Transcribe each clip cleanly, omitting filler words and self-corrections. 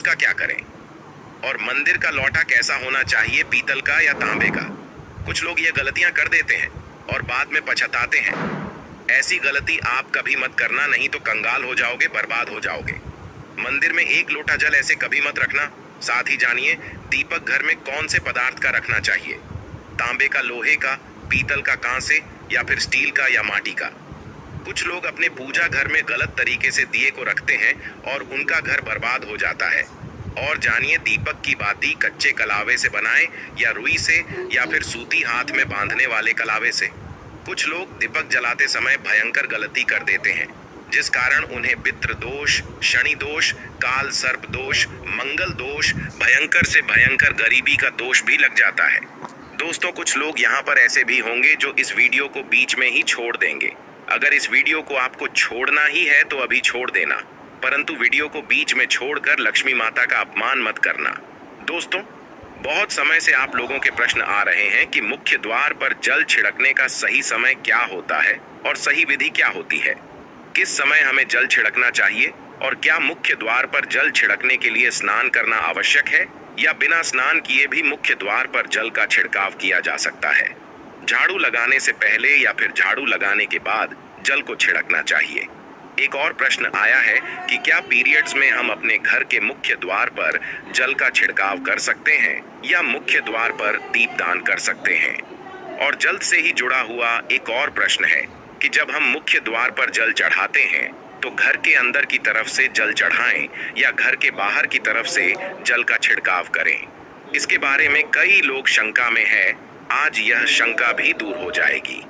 का क्या करें? और मंदिर का लौटा कैसा होना चाहिए, पीतल का या तांबे का? कुछ लोग ये गलतियां कर देते हैं और बाद में पछताते हैं। ऐसी गलती आप कभी मत करना, नहीं तो कंगाल हो जाओगे, बर्बाद हो जाओगे। मंदिर में एक लोटा जल ऐसे कभी मत रखना। साथ ही जानिए दीपक घर में कौन से पदार्थ का रखना चाहिए। तांबे का, लोहे का, पीतल का, कांसे या फिर स्टील का या माटी का। कुछ लोग अपने पूजा घर में गलत तरीके से दिए को रखते हैं और उनका घर बर्बाद हो जाता है। और जानिए दीपक की बाती कच्चे कलावे से बनाएं या रुई से या फिर सूती हाथ में बांधने वाले कलावे से। कुछ लोग दीपक जलाते समय भयंकर गलती कर देते हैं, जिस कारण उन्हें पितृ दोष, शनि दोष, काल सर्प दोष, मंगल दोष, भयंकर से भयंकर गरीबी का दोष भी लग जाता है। दोस्तों, कुछ लोग यहाँ पर ऐसे भी होंगे जो इस वीडियो को बीच में ही छोड़ देंगे। अगर इस वीडियो को आपको छोड़ना ही है तो अभी छोड़ देना, परंतु वीडियो को बीच में छोड़कर लक्ष्मी माता का अपमान मत करना। दोस्तों, बहुत समय से आप लोगों के प्रश्न आ रहे हैं कि मुख्य द्वार पर जल छिड़कने का सही समय क्या होता है और सही विधि क्या होती है। किस समय हमें जल छिड़कना चाहिए और क्या मुख्य द्वार पर जल छिड़कने के लिए स्नान करना आवश्यक है या बिना स्नान किए भी मुख्य द्वार पर जल का छिड़काव किया जा सकता है। झाड़ू लगाने से पहले या फिर झाड़ू लगाने के बाद जल को छिड़कना चाहिए। एक और प्रश्न आया है कि क्या पीरियड्स में हम अपने घर के मुख्य द्वार पर जल का छिड़काव कर सकते हैं या मुख्य द्वार पर दीपदान कर सकते हैं। और जल से ही जुड़ा हुआ एक और प्रश्न है कि जब हम मुख्य द्वार पर जल चढ़ाते हैं तो घर के अंदर की तरफ से जल चढ़ाएं या घर के बाहर की तरफ से जल का छिड़काव करें। इसके बारे में कई लोग शंका में है। आज यह शंका भी दूर हो जाएगी।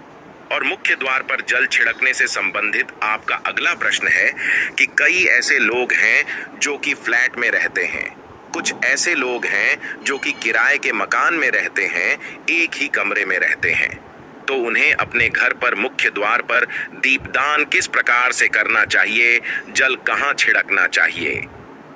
और मुख्य द्वार पर जल छिड़कने से संबंधित आपका अगला प्रश्न है कि कई ऐसे लोग हैं जो कि फ्लैट में रहते हैं, कुछ ऐसे लोग हैं जो कि किराए के मकान में रहते हैं, एक ही कमरे में रहते हैं, तो उन्हें अपने घर पर मुख्य द्वार पर दीपदान किस प्रकार से करना चाहिए, जल कहाँ छिड़कना चाहिए।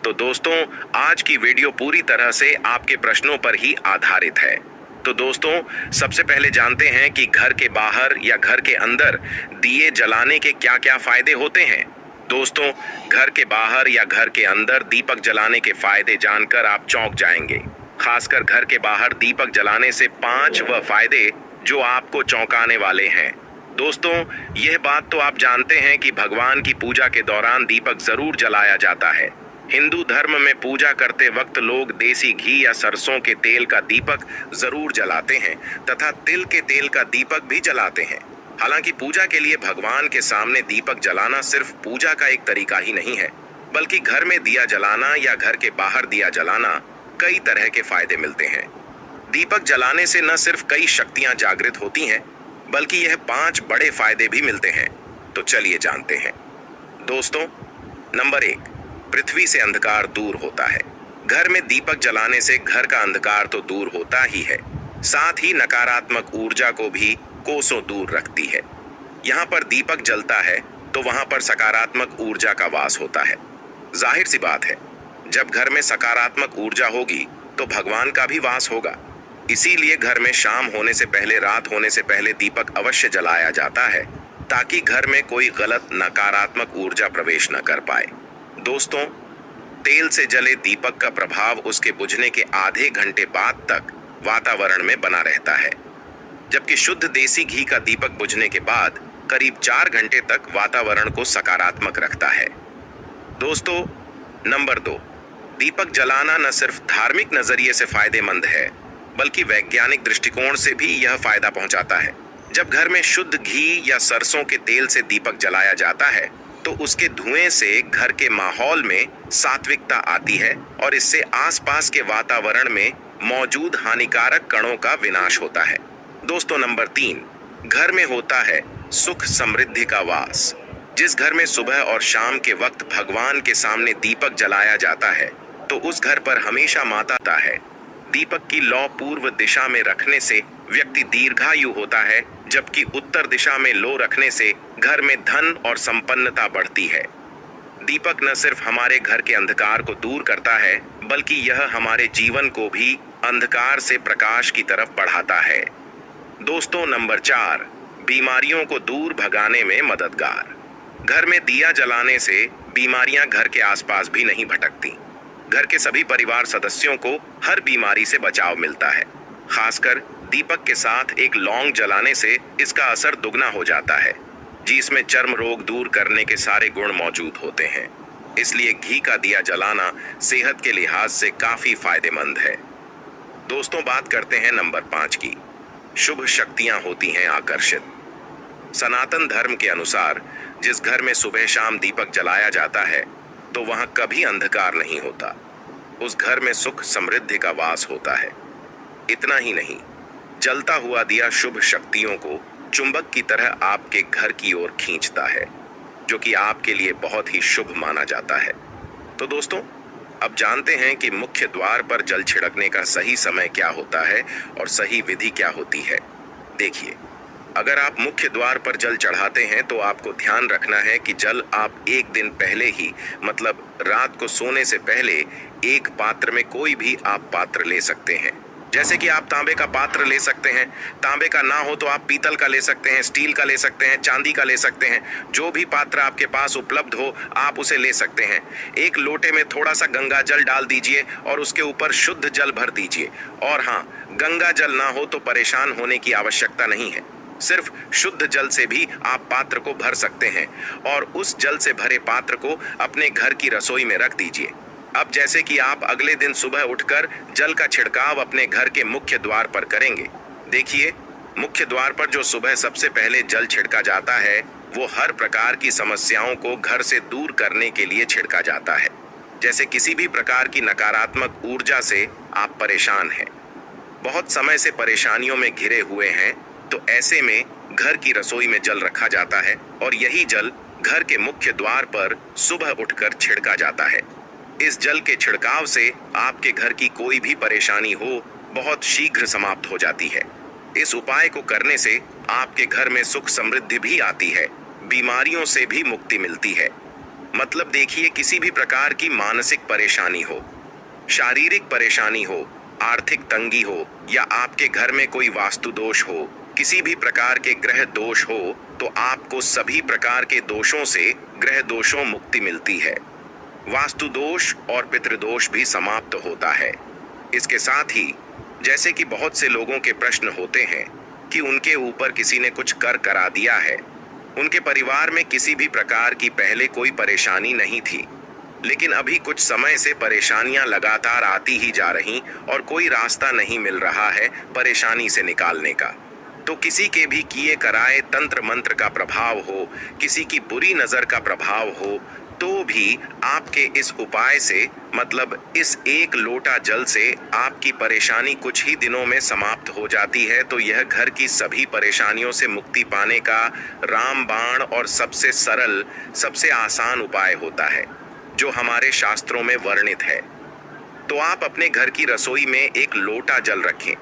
तो दोस्तों, आज की वीडियो पूरी तरह से आपके प्रश्नों पर ही आधारित है। तो दोस्तों, सबसे पहले जानते हैं कि घर के बाहर या घर के अंदर दिए जलाने के क्या क्या फायदे होते हैं। दोस्तों, घर के बाहर या घर के अंदर दीपक जलाने के फायदे जानकर आप चौंक जाएंगे। खासकर घर के बाहर दीपक जलाने से 5 वह फायदे जो आपको चौंकाने वाले हैं। दोस्तों, यह बात तो आप जानते हैं कि भगवान की पूजा के दौरान दीपक जरूर जलाया जाता है। हिंदू धर्म में पूजा करते वक्त लोग देसी घी या सरसों के तेल का दीपक जरूर जलाते हैं तथा तिल के तेल का दीपक भी जलाते हैं। हालांकि पूजा के लिए भगवान के सामने दीपक जलाना सिर्फ पूजा का एक तरीका ही नहीं है, बल्कि घर में दिया जलाना या घर के बाहर दिया जलाना कई तरह के फायदे मिलते हैं। दीपक जलाने से न सिर्फ कई शक्तियां जागृत होती हैं, बल्कि यह 5 बड़े फायदे भी मिलते हैं। तो चलिए जानते हैं। दोस्तों, नंबर 1, पृथ्वी से अंधकार दूर होता है। घर में दीपक जलाने से घर का अंधकार तो दूर होता ही है, साथ ही नकारात्मक ऊर्जा को भी कोसों दूर रखती है। यहाँ पर दीपक जलता है तो वहाँ पर सकारात्मक ऊर्जा का वास होता है। जाहिर सी बात है, जब घर में सकारात्मक ऊर्जा होगी तो भगवान का भी वास होगा। इसीलिए घर में शाम होने से पहले, रात होने से पहले दीपक अवश्य जलाया जाता है, ताकि घर में कोई गलत नकारात्मक ऊर्जा प्रवेश न कर पाए। दोस्तों, तेल से जले दीपक का प्रभाव उसके बुझने के आधे घंटे बाद तक वातावरण में बना रहता है, जबकि शुद्ध देसी घी का दीपक बुझने के बाद करीब 4 घंटे तक वातावरण को सकारात्मक रखता है। दोस्तों, नंबर 2, दीपक जलाना न सिर्फ धार्मिक नजरिए से फायदेमंद है, बल्कि वैज्ञानिक दृष्टिकोण से भी यह फायदा पहुंचाता है। जब घर में शुद्ध घी या सरसों के तेल से दीपक जलाया जाता है तो उसके धुएं से घर के माहौल में सात्विकता आती है और इससे आसपास के वातावरण में मौजूद हानिकारक कणों का विनाश होता है। दोस्तों, नंबर 3, घर में होता है सुख समृद्धि का वास। जिस घर में सुबह और शाम के वक्त भगवान के सामने दीपक जलाया जाता है तो उस घर पर हमेशा माता आता है। दीपक की लौ पूर्व दिशा में रखने से व्यक्ति दीर्घायु होता है, जबकि उत्तर दिशा में लो रखने से घर में धन और संपन्नता बढ़ती है। दीपक न सिर्फ हमारे घर के अंधकार को दूर करता है, बल्कि यह हमारे जीवन को भी अंधकार से प्रकाश की तरफ बढ़ाता है। दोस्तों, नंबर 4, बीमारियों को दूर भगाने में मददगार। घर में दिया जलाने से बीमारियां घर के आसपास भी नहीं भटकती। घर के सभी परिवार सदस्यों को हर बीमारी से बचाव मिलता है। खासकर दीपक के साथ एक लौंग जलाने से इसका असर दुगना हो जाता है, जिसमें चर्म रोग दूर करने के सारे गुण मौजूद होते हैं। इसलिए घी का दिया जलाना सेहत के लिहाज से काफी फायदेमंद है। दोस्तों, बात करते हैं नंबर 5 की। शुभ शक्तियां होती हैं आकर्षित। सनातन धर्म के अनुसार जिस घर में सुबह शाम दीपक जलाया जाता है तो वहां कभी अंधकार नहीं होता। उस घर में सुख समृद्धि का वास होता है। इतना ही नहीं, जलता हुआ दिया शुभ शक्तियों को चुंबक की तरह आपके घर की ओर खींचता है, जो कि आपके लिए बहुत ही शुभ माना जाता है। तो दोस्तों, अब जानते हैं कि मुख्य द्वार पर जल छिड़कने का सही समय क्या होता है और सही विधि क्या होती है। देखिए, अगर आप मुख्य द्वार पर जल चढ़ाते हैं तो आपको ध्यान रखना है कि जल आप एक दिन पहले ही, मतलब रात को सोने से पहले, एक पात्र में कोई भी आप पात्र ले सकते हैं। जैसे कि आप तांबे का पात्र ले सकते हैं, तांबे का ना हो तो आप पीतल का ले सकते हैं, स्टील का ले सकते हैं, चांदी का ले सकते हैं। जो भी पात्र आपके पास उपलब्ध हो आप उसे ले सकते हैं। एक लोटे में थोड़ा सा गंगा जल डाल दीजिए और उसके ऊपर शुद्ध जल भर दीजिए। और हाँ, गंगा जल ना हो तो परेशान होने की आवश्यकता नहीं है। सिर्फ शुद्ध जल से भी आप पात्र को भर सकते हैं और उस जल से भरे पात्र को अपने घर की रसोई में रख दीजिए। अब जैसे कि आप अगले दिन सुबह उठकर जल का छिड़काव अपने घर के मुख्य द्वार पर करेंगे। देखिए, मुख्य द्वार पर जो सुबह सबसे पहले जल छिड़का जाता है वो हर प्रकार की समस्याओं को घर से दूर करने के लिए छिड़का जाता है। जैसे किसी भी प्रकार की नकारात्मक ऊर्जा से आप परेशान हैं, बहुत समय से परेशानियों में घिरे हुए हैं, तो ऐसे में घर की रसोई में जल रखा जाता है और यही जल घर के मुख्य द्वार पर सुबह उठकर छिड़का जाता है। इस जल के छिड़काव से आपके घर की कोई भी परेशानी हो बहुत शीघ्र समाप्त हो जाती है। इस उपाय को करने से आपके घर में सुख समृद्धि भी आती है, बीमारियों से भी मुक्ति मिलती है। मतलब देखिए, किसी भी प्रकार की मानसिक परेशानी हो, शारीरिक परेशानी हो, आर्थिक तंगी हो या आपके घर में कोई वास्तु दोष हो, किसी भी प्रकार के ग्रह दोष हो, तो आपको सभी प्रकार के दोषों से, ग्रह दोषों मुक्ति मिलती है। वास्तु दोष और पितृदोष भी समाप्त होता है। इसके साथ ही जैसे कि बहुत से लोगों के प्रश्न होते हैं कि उनके ऊपर किसी ने कुछ कर करा दिया है, उनके परिवार में किसी भी प्रकार की पहले कोई परेशानी नहीं थी, लेकिन अभी कुछ समय से परेशानियां लगातार आती ही जा रही और कोई रास्ता नहीं मिल रहा है परेशानी से निकालने का। तो किसी के भी किए कराए तंत्र मंत्र का प्रभाव हो, किसी की बुरी नजर का प्रभाव हो, तो भी आपके इस उपाय से, मतलब इस एक लोटा जल से आपकी परेशानी कुछ ही दिनों में समाप्त हो जाती है। तो यह घर की सभी परेशानियों से मुक्ति पाने का रामबाण और सबसे सरल, सबसे आसान उपाय होता है, जो हमारे शास्त्रों में वर्णित है। तो आप अपने घर की रसोई में एक लोटा जल रखें,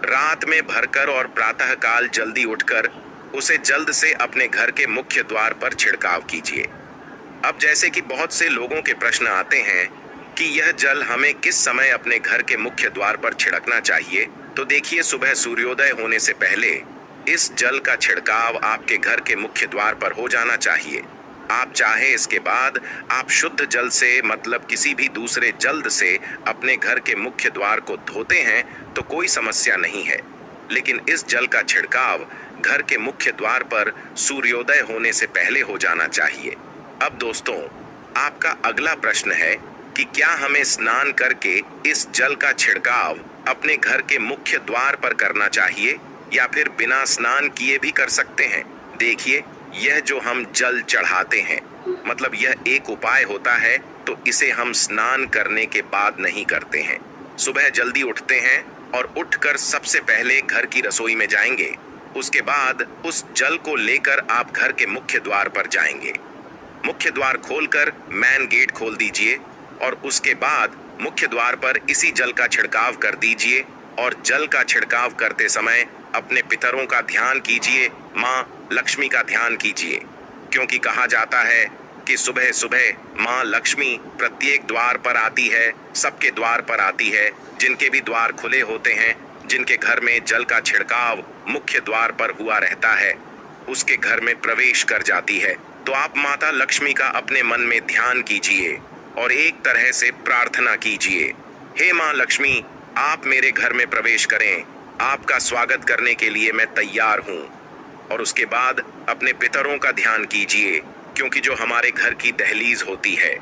रात में भरकर और प्रातःकाल जल्दी उठकर उसे जल्द से अपने घर के मुख्य द्वार पर छिड़काव कीजिए। अब जैसे कि बहुत से लोगों के प्रश्न आते हैं कि यह जल हमें किस समय अपने घर के मुख्य द्वार पर छिड़कना चाहिए, तो देखिए, सुबह सूर्योदय होने से पहले इस जल का छिड़काव आपके घर के मुख्य द्वार पर हो जाना चाहिए। आप चाहे इसके बाद आप शुद्ध जल से, मतलब किसी भी दूसरे जल से अपने घर के मुख्य द्वार को धोते हैं तो कोई समस्या नहीं है, लेकिन इस जल का छिड़काव घर के मुख्य द्वार पर सूर्योदय होने से पहले हो जाना चाहिए। अब दोस्तों, आपका अगला प्रश्न है कि क्या हमें स्नान करके इस जल का छिड़काव अपने घर के मुख्य द्वार पर करना चाहिए या फिर बिना स्नान किए भी कर सकते हैं। देखिए, यह जो हम जल चढ़ाते हैं, मतलब यह एक उपाय होता है, तो इसे हम स्नान करने के बाद नहीं करते हैं। सुबह जल्दी उठते हैं और उठकर सबसे पहले घर की रसोई में जाएंगे, उसके बाद उस जल को लेकर आप घर के मुख्य द्वार पर जाएंगे। मुख्य द्वार खोलकर मैन गेट खोल दीजिए और उसके बाद मुख्य द्वार पर इसी जल का छिड़काव कर दीजिए। और जल का छिड़काव करते समय अपने पितरों का ध्यान कीजिए, माँ लक्ष्मी का ध्यान कीजिए, क्योंकि कहा जाता है कि सुबह सुबह माँ लक्ष्मी प्रत्येक द्वार पर आती है, सबके द्वार पर आती है। जिनके भी द्वार खुले होते हैं, जिनके घर में जल का छिड़काव मुख्य द्वार पर हुआ रहता है, उसके घर में प्रवेश कर जाती है। तो आप माता लक्ष्मी का अपने मन में ध्यान कीजिए और एक तरह से प्रार्थना कीजिए, हे माँ लक्ष्मी, आप मेरे घर में प्रवेश करें, आपका स्वागत करने के लिए मैं तैयार हूँ। और उसके बाद अपने पितरों का ध्यान कीजिए, क्योंकि जो हमारे घर की दहलीज होती है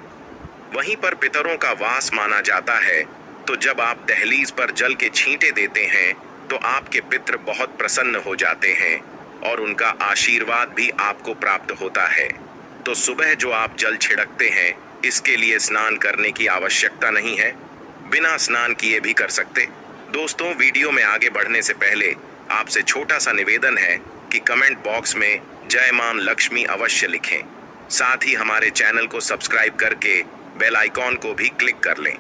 वहीं पर पितरों का वास माना जाता है। तो जब आप दहलीज पर जल के छींटे देते हैं तो आपके पितृ बहुत प्रसन्न हो जाते हैं और उनका आशीर्वाद भी आपको प्राप्त होता है। तो सुबह जो आप जल छिड़कते हैं, इसके लिए स्नान करने की आवश्यकता नहीं है, बिना स्नान किए भी कर सकते। दोस्तों, वीडियो में आगे बढ़ने से पहले आपसे छोटा सा निवेदन है कि कमेंट बॉक्स में जय मां लक्ष्मी अवश्य लिखें। साथ ही हमारे चैनल को सब्सक्राइब करके बेल आइकॉन को भी क्लिक कर लें।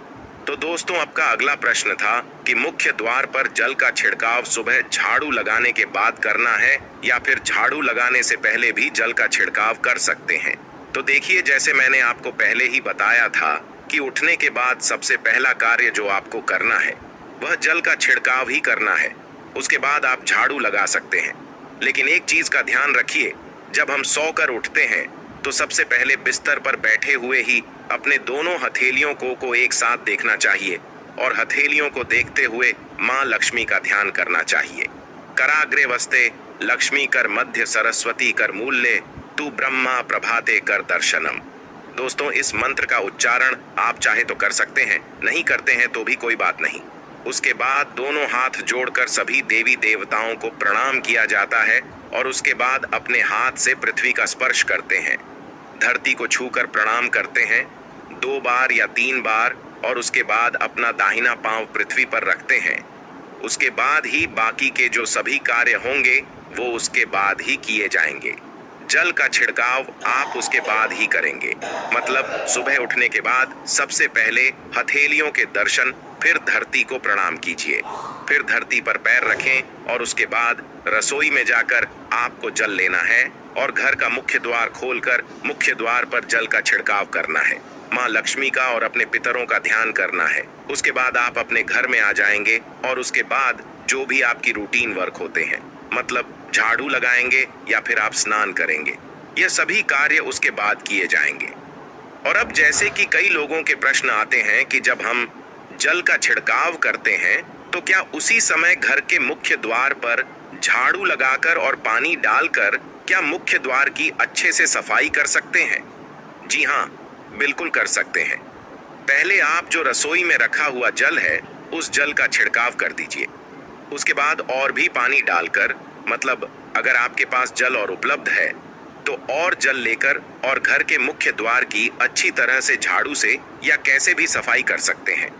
तो दोस्तों, आपका अगला प्रश्न था कि मुख्य द्वार पर जल का छिड़काव सुबह झाड़ू लगाने के बाद करना है या फिर झाड़ू लगाने से पहले भी जल का छिड़काव कर सकते हैं। तो देखिए, जैसे मैंने आपको पहले ही बताया था कि उठने के बाद सबसे पहला कार्य जो आपको करना है वह जल का छिड़काव ही करना है। उसके बाद आप झाड़ू लगा सकते हैं। लेकिन एक चीज का ध्यान रखिए, जब हम सोकर उठते हैं तो सबसे पहले बिस्तर पर बैठे हुए ही अपने दोनों हथेलियों को एक साथ देखना चाहिए और हथेलियों को देखते हुए माँ लक्ष्मी का ध्यान करना चाहिए। कराग्रे वस्ते लक्ष्मी कर मध्य सरस्वती कर मूल्य तू ब्रह्मा प्रभाते कर दर्शनम। दोस्तों, इस मंत्र का उच्चारण आप चाहे तो कर सकते हैं, नहीं करते हैं तो भी कोई बात नहीं। उसके बाद दोनों हाथ जोड़कर सभी देवी देवताओं को प्रणाम किया जाता है और उसके बाद अपने हाथ से पृथ्वी का स्पर्श करते हैं, धरती को छूकर प्रणाम करते हैं 2 बार या 3 बार और उसके बाद अपना दाहिना पांव पृथ्वी पर रखते हैं। उसके बाद ही बाकी के जो सभी कार्य होंगे वो उसके बाद ही किए जाएंगे। जल का छिड़काव आप उसके बाद ही करेंगे, मतलब सुबह उठने के बाद सबसे पहले हथेलियों के दर्शन, फिर धरती को प्रणाम कीजिए, फिर धरती पर पैर रखें और उसके बाद रसोई में जाकर आपको जल लेना है और घर का मुख्य द्वार खोलकर मुख्य द्वार पर जल का छिड़काव करना है, माँ लक्ष्मी का और अपने पितरों का ध्यान करना है। उसके बाद आप अपने घर में आ जाएंगे और उसके बाद जो भी आपकी रूटीन वर्क होते हैं, मतलब झाड़ू लगाएंगे या फिर आप स्नान करेंगे, यह सभी कार्य उसके बाद किए जाएंगे। और अब जैसे कि कई लोगों के प्रश्न आते हैं कि जब हम जल का छिड़काव करते हैं तो क्या उसी समय घर के मुख्य द्वार पर झाड़ू लगाकर और पानी डालकर क्या मुख्य द्वार की अच्छे से सफाई कर सकते हैं? जी हाँ, बिल्कुल कर सकते हैं। पहले आप जो रसोई में रखा हुआ जल है उस जल का छिड़काव कर दीजिए। उसके बाद और भी पानी डालकर, मतलब अगर आपके पास जल और उपलब्ध है तो और जल लेकर और घर के मुख्य द्वार की अच्छी तरह से झाड़ू से या कैसे भी सफाई कर सकते हैं।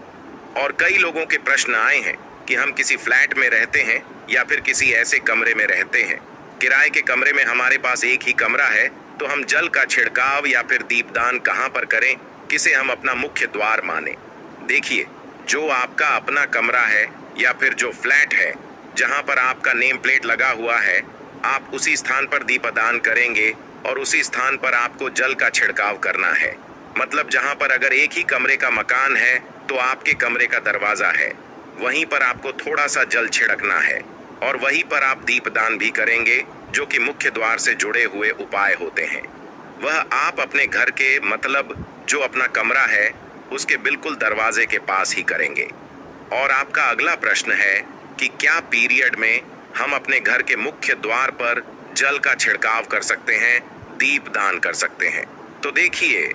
और कई लोगों के प्रश्न आए हैं कि हम किसी फ्लैट में रहते हैं या फिर किसी ऐसे कमरे में रहते हैं, किराए के कमरे में हमारे पास एक ही कमरा है, तो हम जल का छिड़काव या फिर दीपदान कहाँ पर करें, किसे हम अपना मुख्य द्वार माने। देखिए, जो आपका अपना कमरा है या फिर जो फ्लैट है जहाँ पर आपका नेम प्लेट लगा हुआ है, आप उसी स्थान पर दीपदान करेंगे और उसी स्थान पर आपको जल का छिड़काव करना है। मतलब जहाँ पर अगर एक ही कमरे का मकान है तो आपके कमरे का दरवाजा है, वहीं पर आपको थोड़ा सा जल छिड़कना है और वहीं पर आप दीपदान भी करेंगे, जो कि मुख्य द्वार से जुड़े हुए उपाय होते हैं। वह आप अपने घर के, मतलब जो अपना कमरा है उसके बिल्कुल दरवाजे के पास ही करेंगे। और आपका अगला प्रश्न है कि क्या पीरियड में हम अपने घर के मुख्य द्वार पर जल का छिड़काव कर सकते हैं, दीपदान कर सकते हैं? तो देखिए,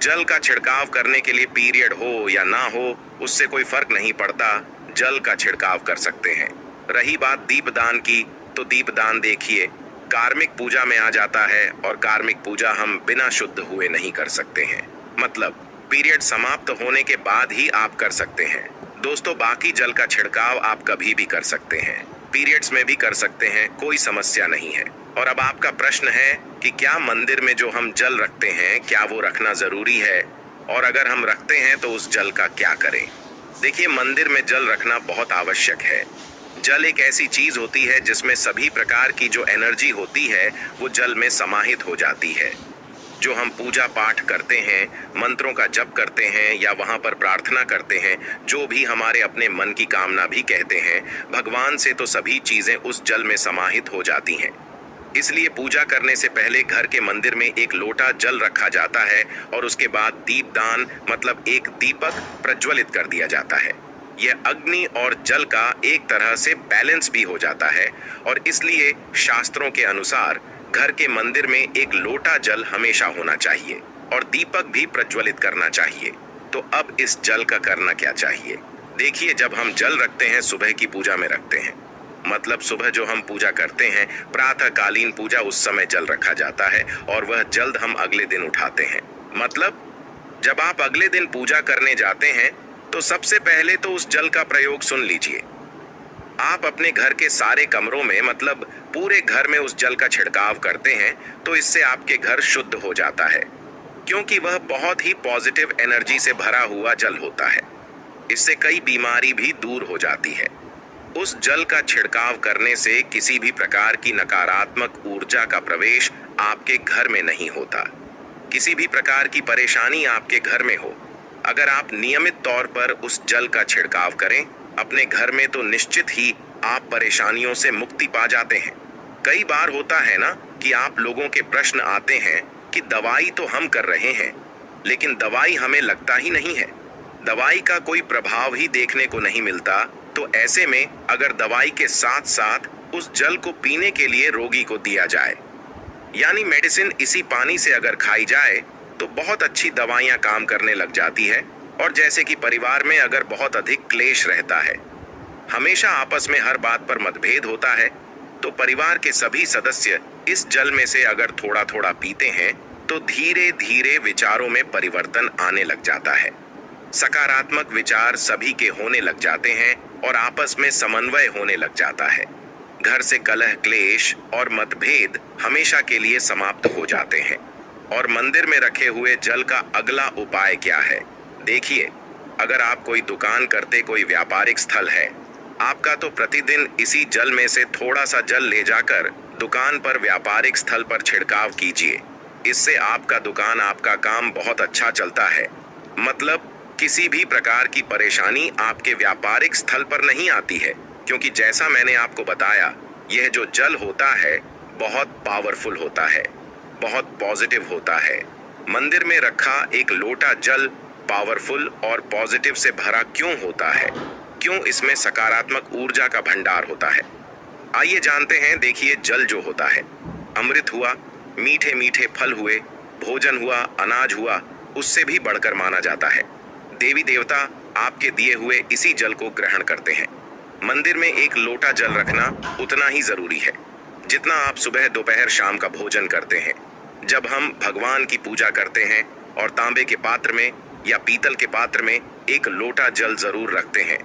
जल का छिड़काव करने के लिए पीरियड हो या ना हो उससे कोई फर्क नहीं पड़ता, जल का छिड़काव कर सकते हैं। रही बात दीपदान की, तो दीपदान देखिए कार्मिक पूजा में आ जाता है और कार्मिक पूजा हम बिना शुद्ध हुए नहीं कर सकते हैं, मतलब पीरियड समाप्त होने के बाद ही आप कर सकते हैं। दोस्तों, बाकी जल का छिड़काव आप कभी भी कर सकते हैं, पीरियड्स में भी कर सकते हैं, कोई समस्या नहीं है। और अब आपका प्रश्न है कि क्या मंदिर में जो हम जल रखते हैं क्या वो रखना जरूरी है, और अगर हम रखते हैं तो उस जल का क्या करें? देखिए, मंदिर में जल रखना बहुत आवश्यक है। जल एक ऐसी चीज होती है जिसमें सभी प्रकार की जो एनर्जी होती है वो जल में समाहित हो जाती है। जो हम पूजा पाठ करते हैं, मंत्रों का जप करते हैं या वहाँ पर प्रार्थना करते हैं, जो भी हमारे अपने मन की कामना भी कहते हैं, भगवान से तो सभी चीजें उस जल में समाहित हो जाती हैं। इसलिए पूजा करने से पहले घर के मंदिर में एक लोटा जल रखा जाता है और उसके बाद दीपदान मतलब एक दीपक प्रज्वलित कर दिया जाता है। यह अग्नि और जल का एक तरह से बैलेंस भी हो जाता है और इसलिए शास्त्रों के अनुसार घर के मंदिर में एक लोटा जल हमेशा होना चाहिए और दीपक भी प्रज्वलित करना चाहिए। तो अब इस जल का करना क्या चाहिए? देखिए, जब हम जल रखते हैं सुबह की पूजा में रखते हैं, मतलब सुबह जो हम पूजा करते हैं प्रातःकालीन पूजा, उस समय जल रखा जाता है और वह जल्द हम अगले दिन उठाते हैं। मतलब जब आप अगले दिन पूजा करने जाते हैं तो सबसे पहले तो उस जल का प्रयोग सुन लीजिए। आप अपने घर के सारे कमरों में मतलब पूरे घर में उस जल का छिड़काव करते हैं तो इससे आपके घर शुद्ध हो जाता है, क्योंकि वह बहुत ही पॉजिटिव एनर्जी से भरा हुआ जल होता है। इससे कई बीमारी भी दूर हो जाती है। उस जल का छिड़काव करने से किसी भी प्रकार की नकारात्मक ऊर्जा का प्रवेश आपके घर में नहीं होता। किसी भी प्रकार की परेशानी आपके घर में हो, अगर आप नियमित तौर पर उस जल का छिड़काव करें अपने घर में तो निश्चित ही आप परेशानियों से मुक्ति पा जाते हैं। कई बार होता है ना कि आप लोगों के प्रश्न आते हैं कि दवाई तो हम कर रहे हैं लेकिन दवाई हमें लगता ही नहीं है, दवाई का कोई प्रभाव ही देखने को नहीं मिलता। तो ऐसे में अगर दवाई के साथ साथ उस जल को पीने के लिए रोगी को दिया जाए, यानी मेडिसिन इसी पानी से अगर खाई जाए तो बहुत अच्छी दवाइयां काम करने लग जाती है। और जैसे कि परिवार में अगर बहुत अधिक क्लेश रहता है, हमेशा आपस में हर बात पर मतभेद होता है, तो परिवार के सभी सदस्य इस जल में से अगर थोड़ा थोड़ा पीते हैं तो धीरे धीरे विचारों में परिवर्तन आने लग जाता है। सकारात्मक विचार सभी के होने लग जाते हैं और आपस में समन्वय होने लग जाता है। घर से कलह, क्लेश और मतभेद हमेशा के लिए समाप्त हो जाते हैं। और मंदिर में रखे हुए जल का अगला उपाय क्या है? देखिए, अगर आप कोई दुकान करते कोई व्यापारिक स्थल है, आपका तो प्रतिदिन इसी जल में से थोड़ा सा जल ले जाकर दुकान पर व्यापारिक स्थल पर छिड़काव कीजिए। इससे आपका दुकान, आपका काम बहुत अच्छा चलता है। मतलब किसी भी प्रकार की परेशानी आपके व्यापारिक स्थल पर नहीं आती है, क्योंकि जैसा मैंने आपको बताया, यह जो जल होता है बहुत पावरफुल होता है, बहुत पॉजिटिव होता है। मंदिर में रखा एक लोटा जल पावरफुल और पॉजिटिव से भरा क्यों होता है? क्यों इसमें सकारात्मक ऊर्जा का भंडार होता है? आइए जानते हैं। देखिए, जल जो होता है अमृत हुआ, मीठे मीठे फल हुए, भोजन हुआ, अनाज हुआ, उससे भी बढ़कर माना जाता है। देवी देवता आपके दिए हुए इसी जल को ग्रहण करते हैं। मंदिर में एक लोटा जल रखना उतना ही जरूरी है जितना आप सुबह, दोपहर, शाम का भोजन करते हैं। जब हम भगवान की पूजा करते हैं और तांबे के पात्र में या पीतल के पात्र में एक लोटा जल जरूर रखते हैं।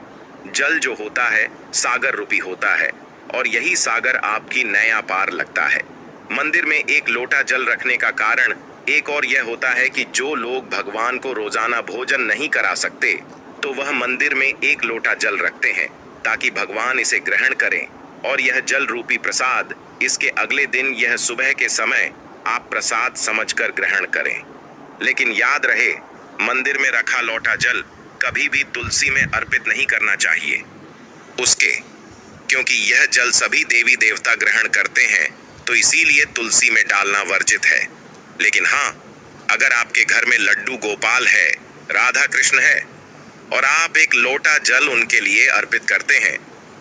जल जो होता है सागर रूपी होता है और यही सागर आपकी नैया पार लगता है। मंदिर में एक लोटा जल रखने का कारण एक और यह होता है कि जो लोग भगवान को रोजाना भोजन नहीं करा सकते तो वह मंदिर में एक लोटा जल रखते हैं ताकि भगवान इसे ग्रहण करें और यह जल रूपी प्रसाद इसके अगले दिन, यह सुबह के समय आप प्रसाद समझकर ग्रहण करें। लेकिन याद रहे, मंदिर में रखा लोटा जल कभी भी तुलसी में अर्पित नहीं करना चाहिए उसके, क्योंकि यह जल सभी देवी देवता ग्रहण करते हैं, तो इसीलिए तुलसी में डालना वर्जित है। लेकिन हाँ, अगर आपके घर में लड्डू गोपाल है, राधा कृष्ण है और आप एक लोटा जल उनके लिए अर्पित करते हैं,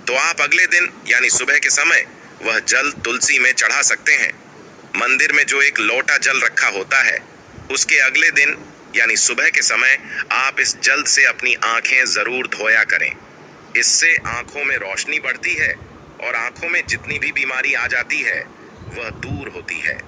तो आप अगले दिन यानी सुबह के समय वह जल तुलसी में चढ़ा सकते हैं। मंदिर में जो एक लोटा जल रखा होता है, उसके अगले दिन यानी सुबह के समय आप इस जल से अपनी आंखें जरूर धोया करें। इससे आंखों में रोशनी बढ़ती है और आंखों में जितनी भी बीमारी आ जाती है वह दूर होती है।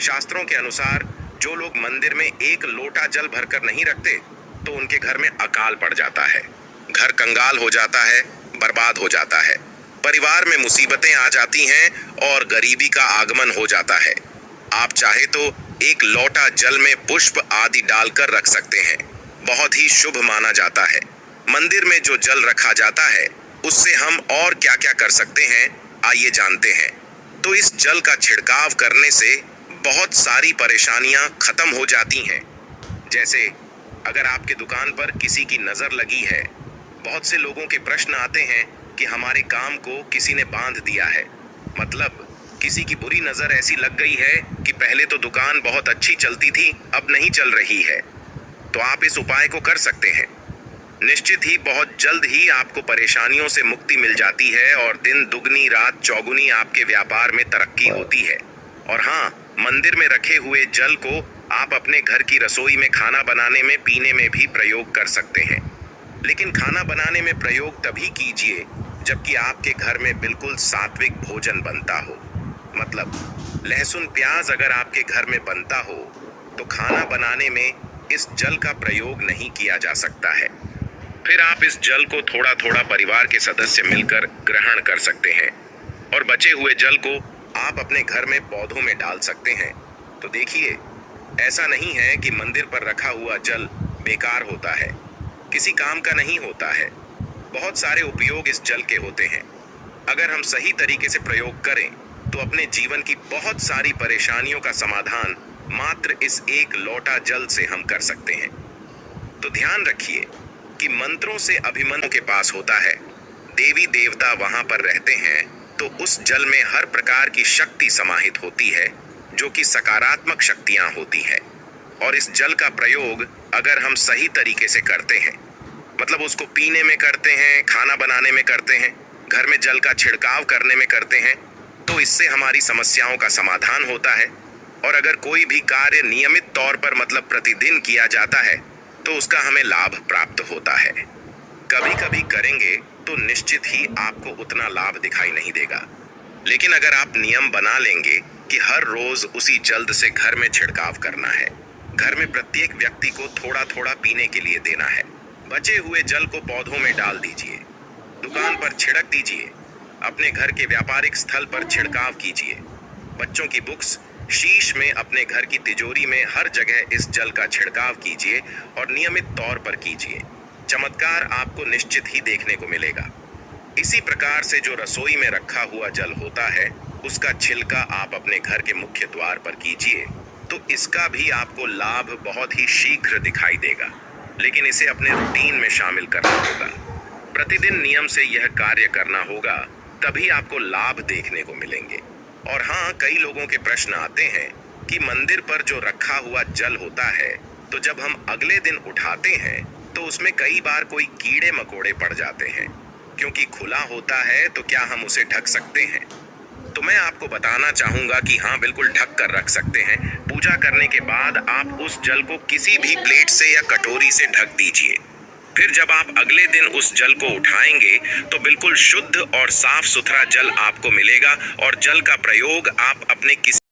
शास्त्रों के अनुसार जो लोग मंदिर में एक लोटा जल भरकर नहीं रखते तो उनके घर में अकाल पड़ जाता है, घर कंगाल हो जाता है, बर्बाद हो जाता है, परिवार में मुसीबतें आ जाती हैं और गरीबी का आगमन हो जाता है। आप चाहे तो एक लोटा जल में पुष्प आदि डालकर रख सकते हैं, बहुत ही शुभ माना जाता है। मंदिर में जो जल रखा जाता है उससे हम और क्या क्या कर सकते हैं, आइए जानते हैं। तो इस जल का छिड़काव करने से बहुत सारी परेशानियां खत्म हो जाती हैं। जैसे अगर आपके दुकान पर किसी की नजर लगी है, बहुत से लोगों के प्रश्न आते हैं कि हमारे काम को किसी ने बांध दिया है, मतलब किसी की बुरी नजर ऐसी लग गई है कि पहले तो दुकान बहुत अच्छी चलती थी, अब नहीं चल रही है, तो आप इस उपाय को कर सकते हैं। निश्चित ही बहुत जल्द ही आपको परेशानियों से मुक्ति मिल जाती है और दिन दुगनी रात चौगुनी आपके व्यापार में तरक्की होती है। और हाँ, मंदिर में रखे हुए जल को आप अपने घर की रसोई में खाना बनाने में, पीने में भी प्रयोग कर सकते हैं। लेकिन खाना बनाने में प्रयोग तभी कीजिए जबकि आपके घर में बिल्कुल सात्विक भोजन बनता हो। मतलब लहसुन प्याज अगर आपके घर में बनता हो तो खाना बनाने में इस जल का प्रयोग नहीं किया जा सकता है। फिर आप इस जल को थोड़ा थोड़ा परिवार के सदस्य मिलकर ग्रहण कर सकते हैं और बचे हुए जल को आप अपने घर में पौधों में डाल सकते हैं। तो देखिए, ऐसा नहीं है कि मंदिर पर रखा हुआ जल बेकार होता है, किसी काम का नहीं होता है। बहुत सारे उपयोग इस जल के होते हैं। अगर हम सही तरीके से प्रयोग करें तो अपने जीवन की बहुत सारी परेशानियों का समाधान मात्र इस एक लोटा जल से हम कर सकते हैं। तो ध्यान रखिए कि मंत्रों से अभिमन्यु के पास होता है, देवी देवता वहां पर रहते हैं, तो उस जल में हर प्रकार की शक्ति समाहित होती है जो कि सकारात्मक शक्तियां होती है। और इस जल का प्रयोग अगर हम सही तरीके से करते हैं, मतलब उसको पीने में करते हैं, खाना बनाने में करते हैं, घर में जल का छिड़काव करने में करते हैं, तो इससे हमारी समस्याओं का समाधान होता है। और अगर कोई भी कार्य नियमित तौर पर, मतलब प्रतिदिन किया जाता है, तो उसका हमें लाभ प्राप्त होता है। कभी कभी करेंगे तो निश्चित ही आपको उतना लाभ दिखाई नहीं देगा, लेकिन अगर आप नियम बना लेंगे कि हर रोज उसी जल से घर में छिड़काव करना है, घर में प्रत्येक व्यक्ति को थोड़ा थोड़ा पीने के लिए देना है, बचे हुए जल को पौधों में डाल दीजिए, दुकान पर छिड़क दीजिए, अपने घर के व्यापारिक स्थल पर छिड़काव कीजिए, बच्चों की बुक्स, शीश में, अपने घर की तिजोरी में, हर जगह इस जल का छिड़काव कीजिए और नियमित तौर पर कीजिए। चमत्कार आपको निश्चित ही देखने को मिलेगा। इसी प्रकार से जो रसोई में रखा हुआ जल होता है, उसका छिलका आप अपने घर के मुख्य द्वार पर कीजिए, तो इसका भी आपको लाभ बहुत ही शीघ्र दिखाई देगा। लेकिन इसे अपने रूटीन में शामिल करना होगा, प्रतिदिन नियम से यह कार्य करना होगा, तभी आपको लाभ देखने को मिलेंगे। और हाँ, कई लोगों के प्रश्न आते हैं कि मंदिर पर जो रखा हुआ जल होता है, तो जब हम अगले दिन उठाते हैं तो उसमें कई बार कोई कीड़े मकोड़े पड़ जाते हैं। क्योंकि खुला होता है तो क्या हम उसे ढक सकते हैं? तो मैं आपको बताना चाहूंगा कि हाँ, बिल्कुल ढक कर रख सकते हैं। पूजा करने के बाद आप उस जल को किसी भी प्लेट से या कटोरी से ढक दीजिए। फिर जब आप अगले दिन उस जल को उठाएंगे तो बिल्कुल शुद्ध और साफ सुथरा जल आपको मिलेगा और जल का प्रयोग आप अपने किसी